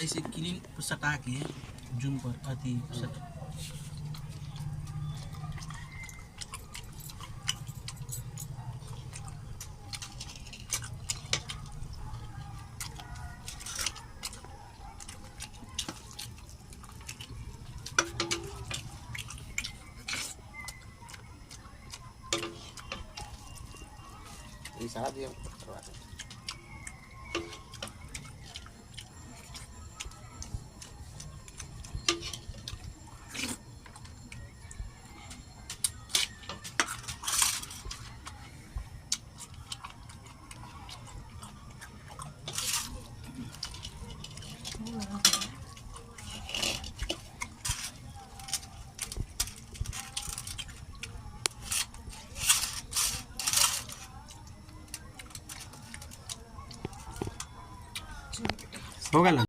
ऐसे क्लीन सटा के जूम पर अति सट Ini salah dia. होगा ना।